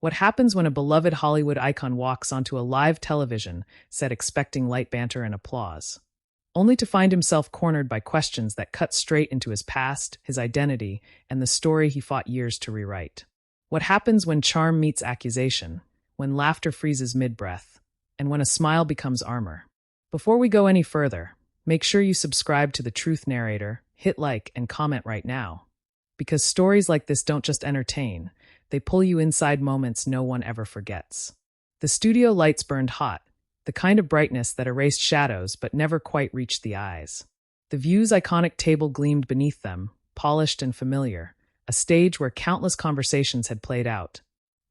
What happens when a beloved Hollywood icon walks onto a live television set expecting light banter and applause, only to find himself cornered by questions that cut straight into his past, his identity, and the story he fought years to rewrite? What happens when charm meets accusation, when laughter freezes mid-breath, and when a smile becomes armor? Before we go any further, make sure you subscribe to The Truth Narrator, hit like, and comment right now. Because stories like this don't just entertain, they pull you inside moments no one ever forgets. The studio lights burned hot, the kind of brightness that erased shadows but never quite reached the eyes. The View's iconic table gleamed beneath them, polished and familiar, a stage where countless conversations had played out.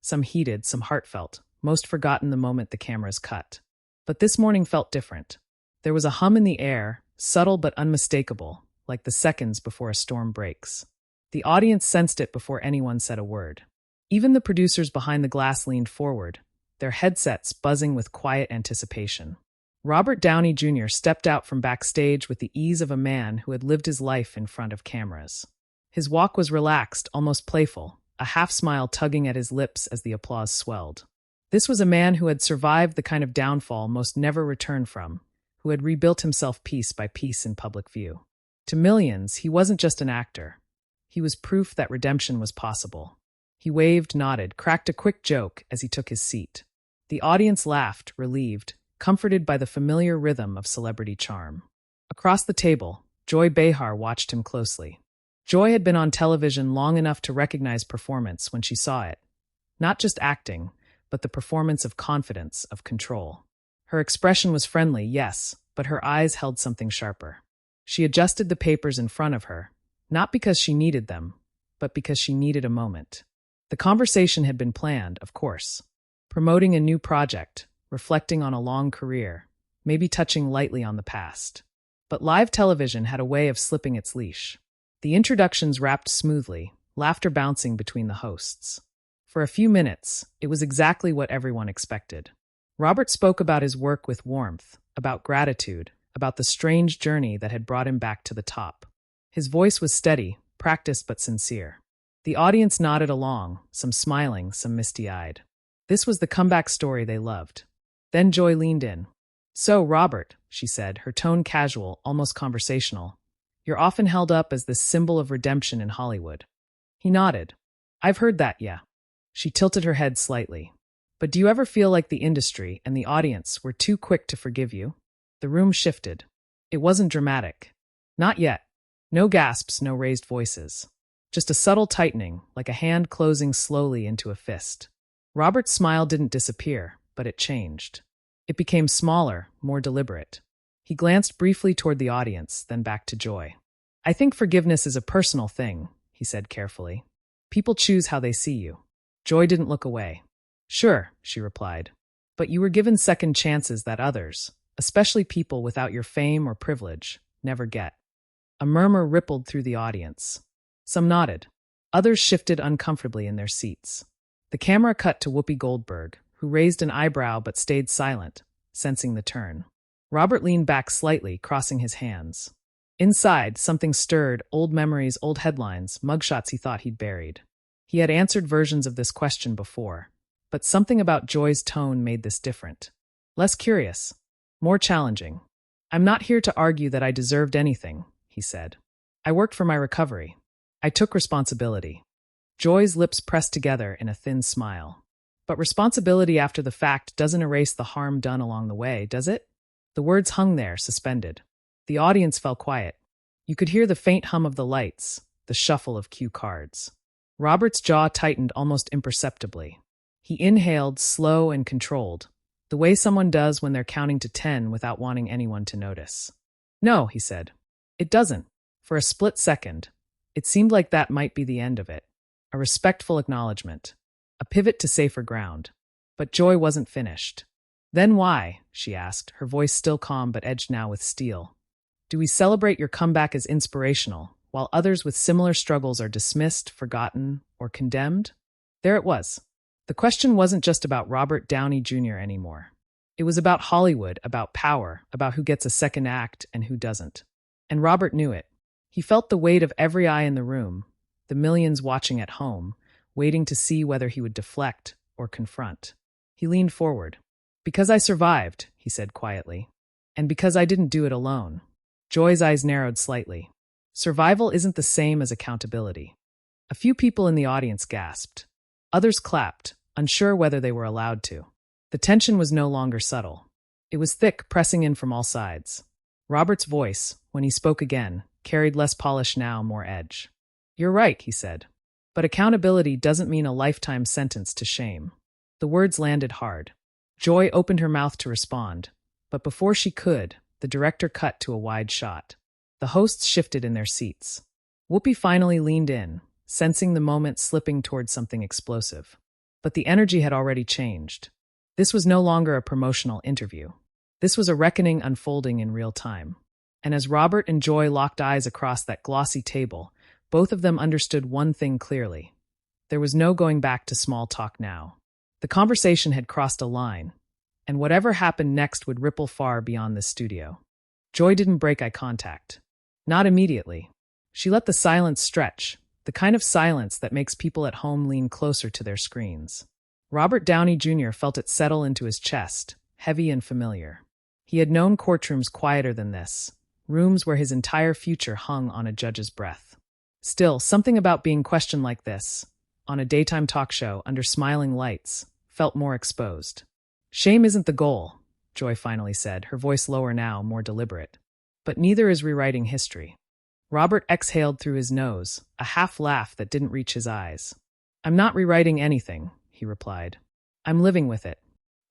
Some heated, some heartfelt, most forgotten the moment the cameras cut. But this morning felt different. There was a hum in the air, subtle but unmistakable, like the seconds before a storm breaks. The audience sensed it before anyone said a word. Even the producers behind the glass leaned forward, their headsets buzzing with quiet anticipation. Robert Downey Jr. stepped out from backstage with the ease of a man who had lived his life in front of cameras. His walk was relaxed, almost playful, a half-smile tugging at his lips as the applause swelled. This was a man who had survived the kind of downfall most never return from, who had rebuilt himself piece by piece in public view. To millions, he wasn't just an actor. He was proof that redemption was possible. He waved, nodded, cracked a quick joke as he took his seat. The audience laughed, relieved, comforted by the familiar rhythm of celebrity charm. Across the table, Joy Behar watched him closely. Joy had been on television long enough to recognize performance when she saw it. Not just acting, but the performance of confidence, of control. Her expression was friendly, yes, but her eyes held something sharper. She adjusted the papers in front of her, not because she needed them, but because she needed a moment. The conversation had been planned, of course. Promoting a new project, reflecting on a long career, maybe touching lightly on the past. But live television had a way of slipping its leash. The introductions wrapped smoothly, laughter bouncing between the hosts. For a few minutes, it was exactly what everyone expected. Robert spoke about his work with warmth, about gratitude, about the strange journey that had brought him back to the top. His voice was steady, practiced but sincere. The audience nodded along, some smiling, some misty-eyed. This was the comeback story they loved. Then Joy leaned in. "So, Robert," she said, her tone casual, almost conversational, "you're often held up as this symbol of redemption in Hollywood." He nodded. "I've heard that, yeah." She tilted her head slightly. "But do you ever feel like the industry and the audience were too quick to forgive you?" The room shifted. It wasn't dramatic. Not yet. No gasps, no raised voices. Just a subtle tightening, like a hand closing slowly into a fist. Robert's smile didn't disappear, but it changed. It became smaller, more deliberate. He glanced briefly toward the audience, then back to Joy. "I think forgiveness is a personal thing," he said carefully. "People choose how they see you." Joy didn't look away. "Sure," she replied. "But you were given second chances that others, especially people without your fame or privilege, never get." A murmur rippled through the audience. Some nodded. Others shifted uncomfortably in their seats. The camera cut to Whoopi Goldberg, who raised an eyebrow but stayed silent, sensing the turn. Robert leaned back slightly, crossing his hands. Inside, something stirred, old memories, old headlines, mugshots he thought he'd buried. He had answered versions of this question before, but something about Joy's tone made this different. Less curious, more challenging. "I'm not here to argue that I deserved anything," he said. "I worked for my recovery. I took responsibility." Joy's lips pressed together in a thin smile. "But responsibility after the fact doesn't erase the harm done along the way, does it?" The words hung there, suspended. The audience fell quiet. You could hear the faint hum of the lights, the shuffle of cue cards. Robert's jaw tightened almost imperceptibly. He inhaled, slow and controlled, the way someone does when they're counting to 10 without wanting anyone to notice. "No," he said. "It doesn't." For a split second, it seemed like that might be the end of it. A respectful acknowledgement. A pivot to safer ground. But Joy wasn't finished. "Then why?" she asked, her voice still calm but edged now with steel. "Do we celebrate your comeback as inspirational, while others with similar struggles are dismissed, forgotten, or condemned?" There it was. The question wasn't just about Robert Downey Jr. anymore. It was about Hollywood, about power, about who gets a second act and who doesn't. And Robert knew it. He felt the weight of every eye in the room, the millions watching at home, waiting to see whether he would deflect or confront. He leaned forward. Because I survived, he said quietly. And because I didn't do it alone. Joy's eyes narrowed slightly. Survival isn't the same as accountability. A few people in the audience gasped. Others clapped, unsure whether they were allowed to. The tension was no longer subtle. It was thick, pressing in from all sides. Robert's voice, when he spoke again, carried less polish now, more edge. You're right, he said. But accountability doesn't mean a lifetime sentence to shame. The words landed hard. Joy opened her mouth to respond, but before she could, the director cut to a wide shot. The hosts shifted in their seats. Whoopi finally leaned in, sensing the moment slipping towards something explosive. But the energy had already changed. This was no longer a promotional interview. This was a reckoning unfolding in real time. And as Robert and Joy locked eyes across that glossy table, both of them understood one thing clearly. There was no going back to small talk now. The conversation had crossed a line, and whatever happened next would ripple far beyond the studio. Joy didn't break eye contact. Not immediately. She let the silence stretch, the kind of silence that makes people at home lean closer to their screens. Robert Downey Jr. felt it settle into his chest, heavy and familiar. He had known courtrooms quieter than this, rooms where his entire future hung on a judge's breath. Still, something about being questioned like this, on a daytime talk show under smiling lights, felt more exposed. Shame isn't the goal, Joy finally said, her voice lower now, more deliberate. But neither is rewriting history. Robert exhaled through his nose, a half laugh that didn't reach his eyes. I'm not rewriting anything, he replied. I'm living with it.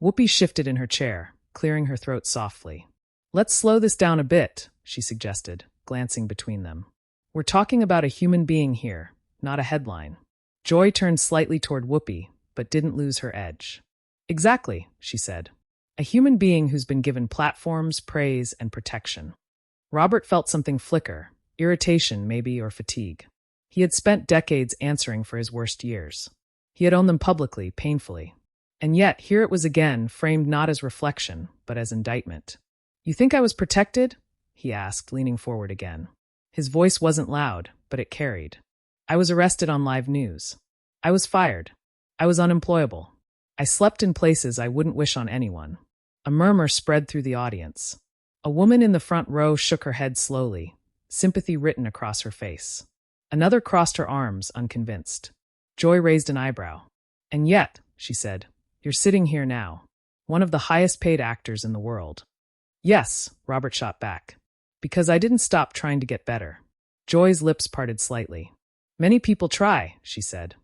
Whoopi shifted in her chair, clearing her throat softly. Let's slow this down a bit, she suggested, glancing between them. We're talking about a human being here, not a headline. Joy turned slightly toward Whoopi, but didn't lose her edge. Exactly, she said. A human being who's been given platforms, praise, and protection. Robert felt something flicker, irritation maybe, or fatigue. He had spent decades answering for his worst years. He had owned them publicly, painfully. And yet, here it was again, framed not as reflection, but as indictment. You think I was protected? He asked, leaning forward again. His voice wasn't loud, but it carried. I was arrested on live news. I was fired. I was unemployable. I slept in places I wouldn't wish on anyone. A murmur spread through the audience. A woman in the front row shook her head slowly, sympathy written across her face. Another crossed her arms, unconvinced. Joy raised an eyebrow. And yet, she said, you're sitting here now, one of the highest paid actors in the world. Yes, Robert shot back. Because I didn't stop trying to get better. Joy's lips parted slightly. Many people try, she said.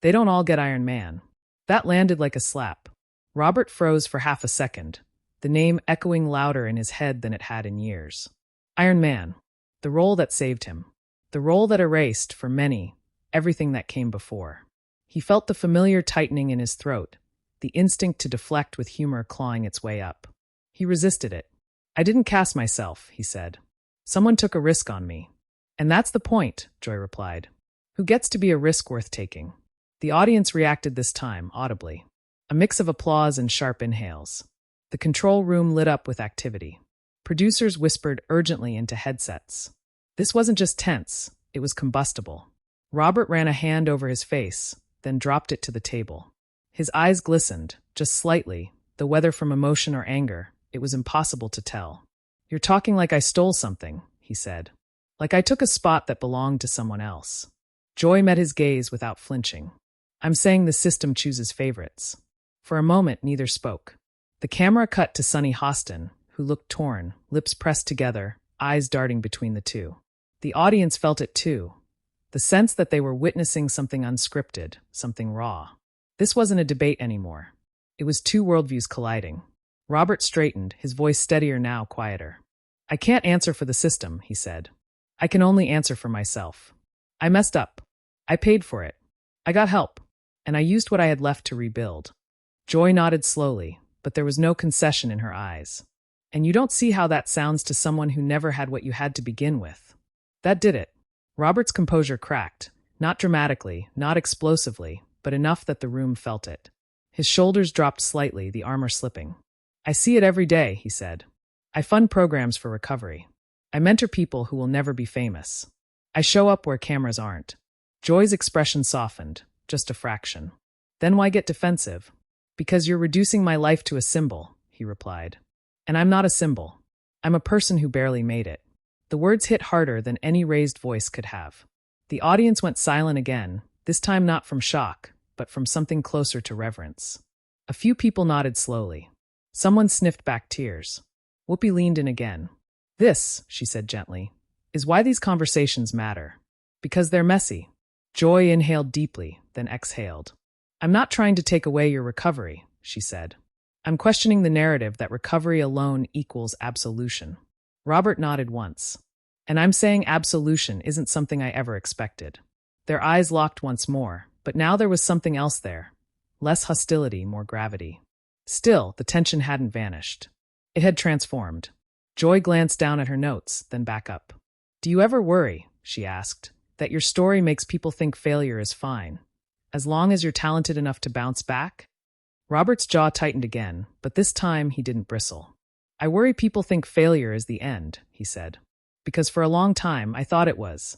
They don't all get Iron Man. That landed like a slap. Robert froze for half a second, the name echoing louder in his head than it had in years. Iron Man. The role that saved him. The role that erased, for many, everything that came before. He felt the familiar tightening in his throat, the instinct to deflect with humor clawing its way up. He resisted it. I didn't cast myself, he said. Someone took a risk on me. And that's the point, Joy replied. Who gets to be a risk worth taking? The audience reacted this time, audibly. A mix of applause and sharp inhales. The control room lit up with activity. Producers whispered urgently into headsets. This wasn't just tense, it was combustible. Robert ran a hand over his face, then dropped it to the table. His eyes glistened, just slightly, though whether from emotion or anger, it was impossible to tell. You're talking like I stole something, he said. Like I took a spot that belonged to someone else. Joy met his gaze without flinching. I'm saying the system chooses favorites. For a moment, neither spoke. The camera cut to Sunny Hostin, who looked torn, lips pressed together, eyes darting between the two. The audience felt it too. The sense that they were witnessing something unscripted, something raw. This wasn't a debate anymore. It was two worldviews colliding. Robert straightened, his voice steadier now, quieter. I can't answer for the system, he said. I can only answer for myself. I messed up. I paid for it. I got help. And I used what I had left to rebuild. Joy nodded slowly, but there was no concession in her eyes. And you don't see how that sounds to someone who never had what you had to begin with. That did it. Robert's composure cracked, not dramatically, not explosively, but enough that the room felt it. His shoulders dropped slightly, the armor slipping. I see it every day, he said. I fund programs for recovery. I mentor people who will never be famous. I show up where cameras aren't. Joy's expression softened, just a fraction. Then why get defensive? Because you're reducing my life to a symbol, he replied. And I'm not a symbol. I'm a person who barely made it. The words hit harder than any raised voice could have. The audience went silent again, this time not from shock, but from something closer to reverence. A few people nodded slowly. Someone sniffed back tears. Whoopi leaned in again. This, she said gently, is why these conversations matter. Because they're messy. Joy inhaled deeply, then exhaled. I'm not trying to take away your recovery, she said. I'm questioning the narrative that recovery alone equals absolution. Robert nodded once. And I'm saying absolution isn't something I ever expected. Their eyes locked once more, but now there was something else there. Less hostility, more gravity. Still, the tension hadn't vanished. It had transformed. Joy glanced down at her notes, then back up. Do you ever worry, she asked, that your story makes people think failure is fine, as long as you're talented enough to bounce back? Robert's jaw tightened again, but this time he didn't bristle. I worry people think failure is the end, he said. Because for a long time I thought it was.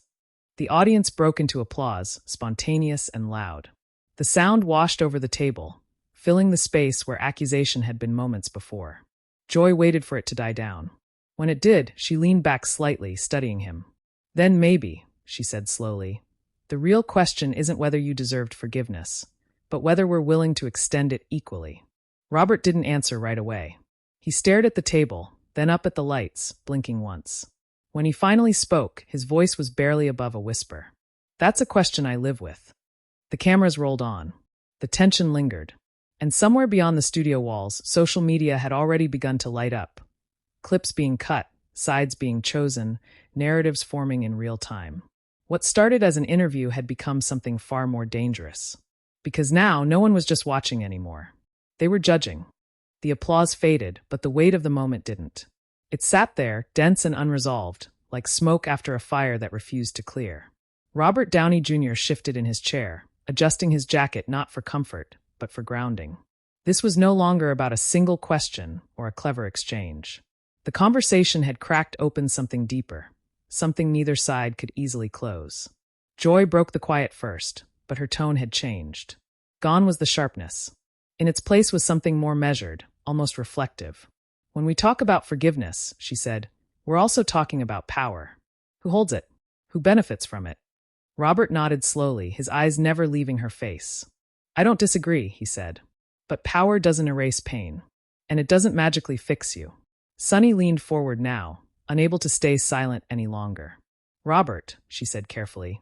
The audience broke into applause, spontaneous and loud. The sound washed over the table, filling the space where accusation had been moments before. Joy waited for it to die down. When it did, she leaned back slightly, studying him. Then maybe, she said slowly, the real question isn't whether you deserved forgiveness, but whether we're willing to extend it equally. Robert didn't answer right away. He stared at the table, then up at the lights, blinking once. When he finally spoke, his voice was barely above a whisper. That's a question I live with. The cameras rolled on. The tension lingered. And somewhere beyond the studio walls, social media had already begun to light up. Clips being cut, sides being chosen, narratives forming in real time. What started as an interview had become something far more dangerous. Because now, no one was just watching anymore. They were judging. The applause faded, but the weight of the moment didn't. It sat there, dense and unresolved, like smoke after a fire that refused to clear. Robert Downey Jr. shifted in his chair, adjusting his jacket not for comfort, but for grounding. This was no longer about a single question or a clever exchange. The conversation had cracked open something deeper, something neither side could easily close. Joy broke the quiet first, but her tone had changed. Gone was the sharpness. In its place was something more measured, almost reflective. When we talk about forgiveness, she said, we're also talking about power. Who holds it? Who benefits from it? Robert nodded slowly, his eyes never leaving her face. I don't disagree, he said. But power doesn't erase pain. And it doesn't magically fix you. Sunny leaned forward now, unable to stay silent any longer. Robert, she said carefully,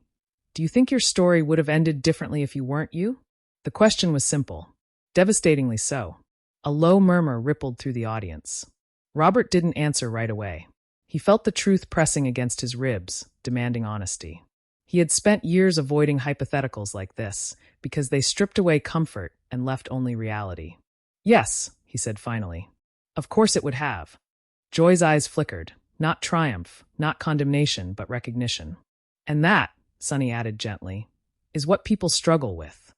do you think your story would have ended differently if you weren't you? The question was simple. Devastatingly so. A low murmur rippled through the audience. Robert didn't answer right away. He felt the truth pressing against his ribs, demanding honesty. He had spent years avoiding hypotheticals like this, because they stripped away comfort and left only reality. Yes, he said finally. Of course it would have. Joy's eyes flickered, not triumph, not condemnation, but recognition. And that, Sunny added gently, is what people struggle with.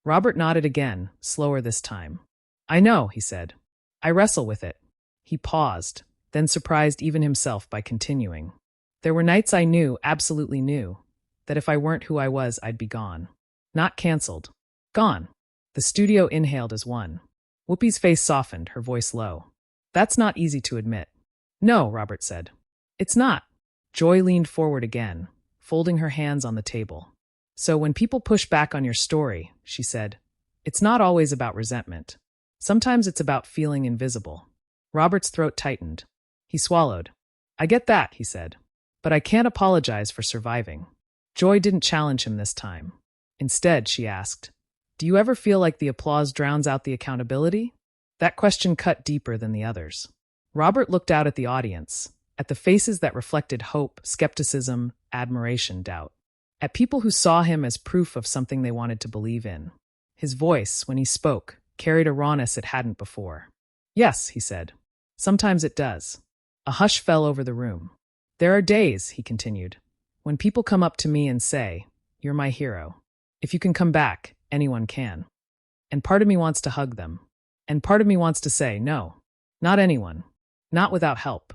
Robert nodded again, slower this time. I know, he said. I wrestle with it. He paused, then surprised even himself by continuing. There were nights I knew, absolutely knew, that if I weren't who I was, I'd be gone. Not cancelled. Gone. The studio inhaled as one. Whoopi's face softened, her voice low. That's not easy to admit. No, Robert said. It's not. Joy leaned forward again, folding her hands on the table. So when people push back on your story, she said, it's not always about resentment. Sometimes it's about feeling invisible. Robert's throat tightened. He swallowed. I get that, he said. But I can't apologize for surviving. Joy didn't challenge him this time. Instead, she asked, do you ever feel like the applause drowns out the accountability? That question cut deeper than the others. Robert looked out at the audience, at the faces that reflected hope, skepticism, admiration, doubt. At people who saw him as proof of something they wanted to believe in. His voice, when he spoke, carried a rawness it hadn't before. Yes, he said. Sometimes it does. A hush fell over the room. There are days, he continued, when people come up to me and say, you're my hero. If you can come back, anyone can. And part of me wants to hug them. And part of me wants to say, no, not anyone. Not without help.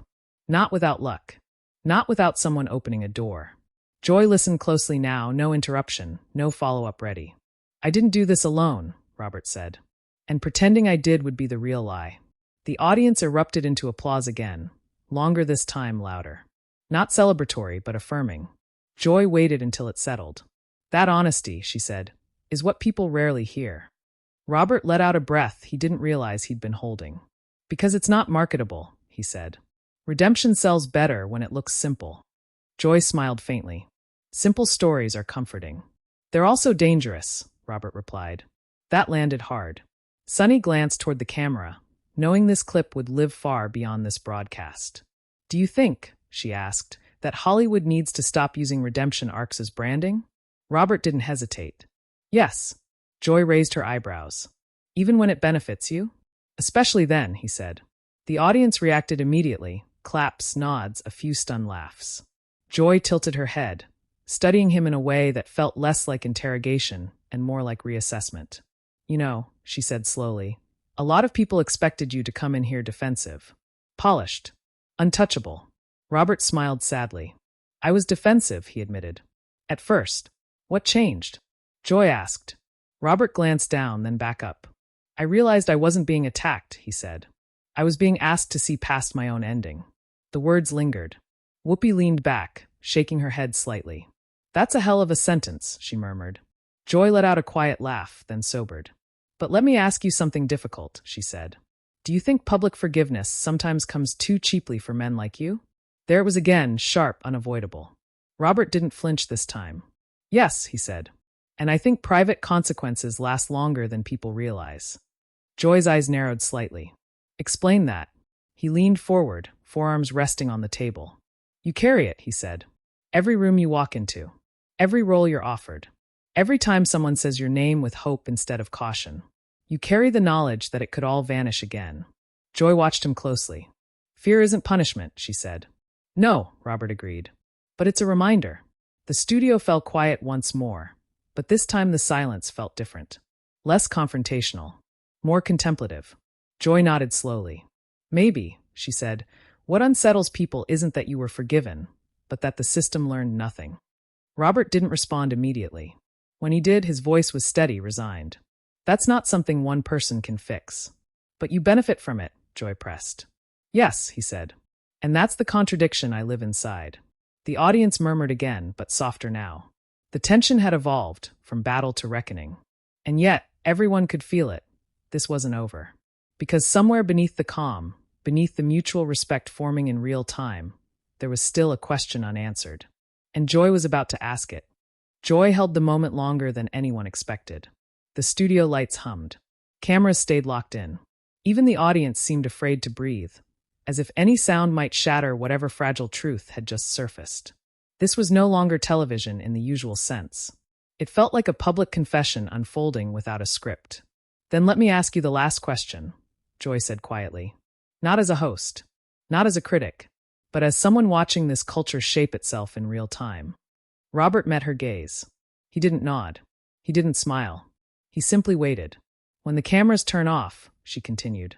Not without luck. Not without someone opening a door. Joy listened closely now, no interruption, no follow-up ready. I didn't do this alone, Robert said. And pretending I did would be the real lie. The audience erupted into applause again, longer this time louder. Not celebratory, but affirming. Joy waited until it settled. That honesty, she said, is what people rarely hear. Robert let out a breath he didn't realize he'd been holding. Because it's not marketable, he said. Redemption sells better when it looks simple. Joy smiled faintly. Simple stories are comforting. They're also dangerous, Robert replied. That landed hard. Sunny glanced toward the camera, knowing this clip would live far beyond this broadcast. Do you think, she asked, that Hollywood needs to stop using redemption arcs as branding? Robert didn't hesitate. Yes. Joy raised her eyebrows. Even when it benefits you? Especially then, he said. The audience reacted immediately, claps, nods, a few stunned laughs. Joy tilted her head, studying him in a way that felt less like interrogation and more like reassessment. You know, she said slowly, a lot of people expected you to come in here defensive. Polished. Untouchable. Robert smiled sadly. I was defensive, he admitted. At first. What changed? Joy asked. Robert glanced down, then back up. I realized I wasn't being attacked, he said. I was being asked to see past my own ending. The words lingered. Whoopi leaned back, shaking her head slightly. That's a hell of a sentence, she murmured. Joy let out a quiet laugh, then sobered. But let me ask you something difficult, she said. Do you think public forgiveness sometimes comes too cheaply for men like you? There it was again, sharp, unavoidable. Robert didn't flinch this time. Yes, he said. And I think private consequences last longer than people realize. Joy's eyes narrowed slightly. Explain that. He leaned forward, forearms resting on the table. You carry it, he said. Every room you walk into. Every role you're offered. Every time someone says your name with hope instead of caution. You carry the knowledge that it could all vanish again. Joy watched him closely. Fear isn't punishment, she said. No, Robert agreed. But it's a reminder. The studio fell quiet once more, but this time the silence felt different. Less confrontational. More contemplative. Joy nodded slowly. Maybe, she said, what unsettles people isn't that you were forgiven, but that the system learned nothing. Robert didn't respond immediately. When he did, his voice was steady, resigned. That's not something one person can fix. But you benefit from it, Joy pressed. Yes, he said. And that's the contradiction I live inside. The audience murmured again, but softer now. The tension had evolved, from battle to reckoning. And yet, everyone could feel it. This wasn't over. Because somewhere beneath the calm, beneath the mutual respect forming in real time, there was still a question unanswered. And Joy was about to ask it. Joy held the moment longer than anyone expected. The studio lights hummed. Cameras stayed locked in. Even the audience seemed afraid to breathe, as if any sound might shatter whatever fragile truth had just surfaced. This was no longer television in the usual sense. It felt like a public confession unfolding without a script. Then let me ask you the last question, Joy said quietly. Not as a host, not as a critic, but as someone watching this culture shape itself in real time. Robert met her gaze. He didn't nod. He didn't smile. He simply waited. When the cameras turn off, she continued,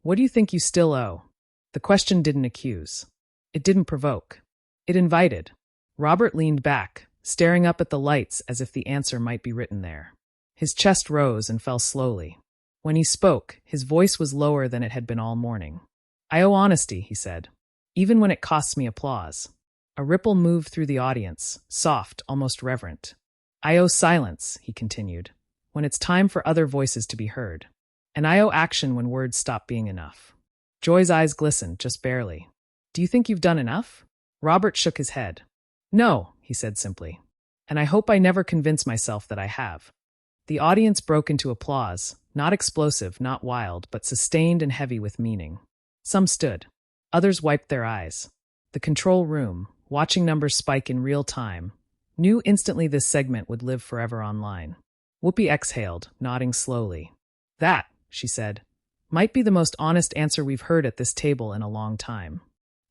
what do you think you still owe? The question didn't accuse. It didn't provoke. It invited. Robert leaned back, staring up at the lights as if the answer might be written there. His chest rose and fell slowly. When he spoke, his voice was lower than it had been all morning. I owe honesty, he said, even when it costs me applause. A ripple moved through the audience, soft, almost reverent. I owe silence, he continued, when it's time for other voices to be heard. And I owe action when words stop being enough. Joy's eyes glistened, just barely. Do you think you've done enough? Robert shook his head. No, he said simply. And I hope I never convince myself that I have. The audience broke into applause, not explosive, not wild, but sustained and heavy with meaning. Some stood. Others wiped their eyes. The control room, watching numbers spike in real time, knew instantly this segment would live forever online. Whoopi exhaled, nodding slowly. That, she said, might be the most honest answer we've heard at this table in a long time.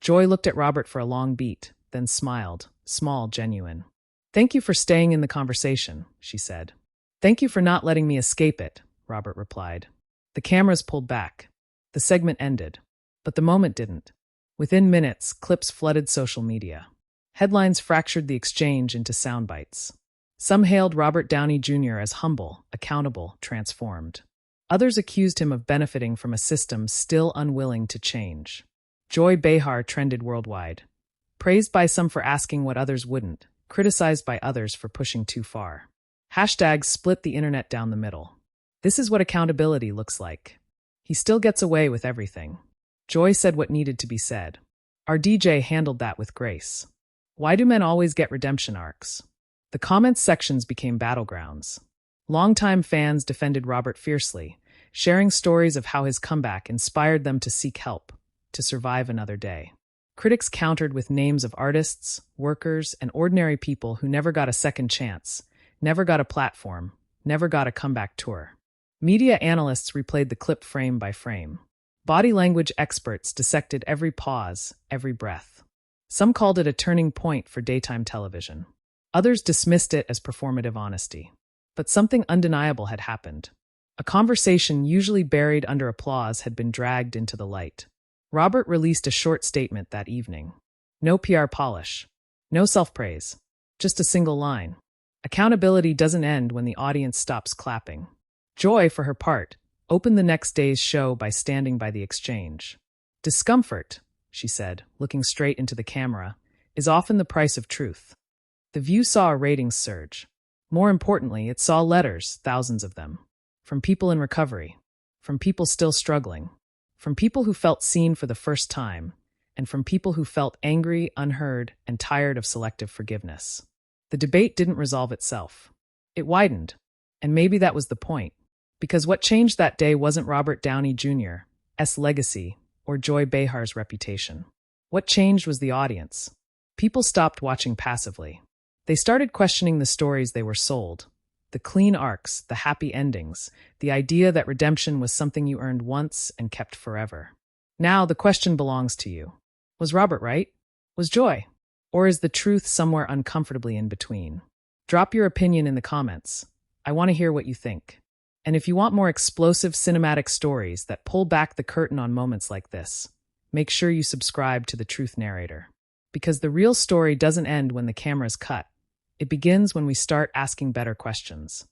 Joy looked at Robert for a long beat, then smiled, small, genuine. Thank you for staying in the conversation, she said. Thank you for not letting me escape it, Robert replied. The cameras pulled back. The segment ended. But the moment didn't. Within minutes, clips flooded social media. Headlines fractured the exchange into sound bites. Some hailed Robert Downey Jr. as humble, accountable, transformed. Others accused him of benefiting from a system still unwilling to change. Joy Behar trended worldwide. Praised by some for asking what others wouldn't, criticized by others for pushing too far. Hashtags split the internet down the middle. This is what accountability looks like. He still gets away with everything. Joy said what needed to be said. RDJ handled that with grace. Why do men always get redemption arcs? The comments sections became battlegrounds. Longtime fans defended Robert fiercely, sharing stories of how his comeback inspired them to seek help, to survive another day. Critics countered with names of artists, workers, and ordinary people who never got a second chance, never got a platform, never got a comeback tour. Media analysts replayed the clip frame by frame. Body language experts dissected every pause, every breath. Some called it a turning point for daytime television. Others dismissed it as performative honesty. But something undeniable had happened. A conversation usually buried under applause had been dragged into the light. Robert released a short statement that evening. No PR polish. No self-praise. Just a single line. Accountability doesn't end when the audience stops clapping. Joy, for her part, opened the next day's show by standing by the exchange. Discomfort, she said, looking straight into the camera, is often the price of truth. The View saw a ratings surge. More importantly, it saw letters, thousands of them, from people in recovery, from people still struggling, from people who felt seen for the first time, and from people who felt angry, unheard, and tired of selective forgiveness. The debate didn't resolve itself. It widened, and maybe that was the point, because what changed that day wasn't Robert Downey Jr.'s legacy or Joy Behar's reputation. What changed was the audience. People stopped watching passively. They started questioning the stories they were sold, the clean arcs, the happy endings, the idea that redemption was something you earned once and kept forever. Now the question belongs to you. Was Robert right? Was Joy? Or is the truth somewhere uncomfortably in between? Drop your opinion in the comments. I want to hear what you think. And if you want more explosive cinematic stories that pull back the curtain on moments like this, make sure you subscribe to The Truth Narrator. Because the real story doesn't end when the camera's cut. It begins when we start asking better questions.